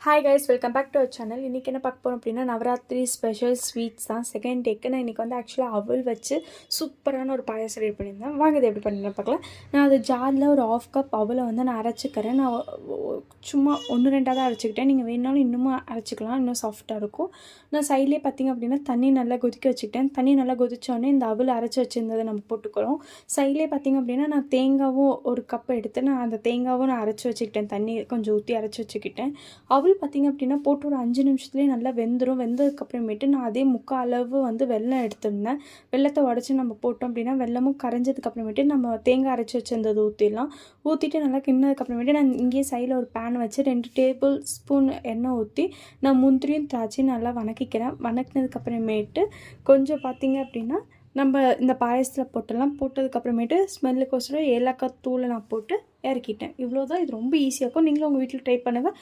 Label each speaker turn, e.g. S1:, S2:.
S1: Hi guys, welcome back to our channel. இன்றைக்கி என்ன பார்க்க போகிறோம் அப்படின்னா, நவராத்திரி ஸ்பெஷல் ஸ்வீட்ஸ் தான். செகண்ட் டேக்கு நான் இன்றைக்கி வந்து ஆக்சுவலாக அவல் வச்சு சூப்பரான ஒரு பாயாசம் ரெடி பண்ணியிருந்தேன். வாங்க இது எப்படி பண்ணுறேன் பார்க்கலாம். நான் அது ஜாரில் ஒரு 1/2 கப் அவலை வந்து நான் அரைச்சிக்கிறேன். நான் சும்மா 1-2 தான் அரைச்சிக்கிட்டேன். நீங்கள் வேணாலும் இன்னமும் அரைச்சிக்கலாம், இன்னும் சாஃப்டாக இருக்கும். நான் சைட்லேயே பார்த்திங்க அப்படின்னா தண்ணி நல்லா கொதிக்க வச்சுக்கிட்டேன். தண்ணி நல்லா கொதித்தோடனே இந்த அவல் அரைச்சி வச்சுருந்ததை நம்ம போட்டுக்கிறோம். சைட்லேயே பார்த்திங்க அப்படின்னா நான் தேங்காவும் ஒரு கப் எடுத்து நான் அந்த தேங்காவும் நான் அரைச்சி வச்சுக்கிட்டேன். தண்ணி கொஞ்சம் ஊற்றி அரைச்சி வச்சுக்கிட்டேன். அவல் பார்த்திங்க அப்படின்னா போட்டு ஒரு 5 நிமிஷத்துலேயே நல்லா வெந்துடும். வெந்ததுக்கப்புறமேட்டு நான் அதே 3/4 அளவு வந்து வெல்லம் எடுத்துருந்தேன். வெல்லத்தை உடச்சி நம்ம போட்டோம் அப்படின்னா வெல்லமும் கரைஞ்சதுக்கப்புறமேட்டு நம்ம தேங்காய் அரைச்சி வச்சிருந்தது ஊற்றிடலாம். ஊற்றிட்டு நல்லா கிண்ணதுக்கப்புறமேட்டு நான் இங்கேயே சைடில் ஒரு பேன் வச்சு 2 டேபிள் ஸ்பூன் எண்ணெய் ஊற்றி நான் முந்திரியும் திராட்சையும் நல்லா வணக்கிக்கிறேன். வணக்கினதுக்கப்புறமேட்டு கொஞ்சம் பார்த்திங்க அப்படின்னா நம்ம இந்த பாயசத்தில் போட்டெல்லாம் போட்டதுக்கப்புறமேட்டு ஸ்மெல்லுக்கோசரம் ஏலக்காய் தூளை நான் போட்டு இறக்கிட்டேன். இவ்வளோ தான். இது ரொம்ப ஈஸியாக இருக்கும். நீங்களும் உங்கள் வீட்டில் ட்ரை பண்ணுங்கள்.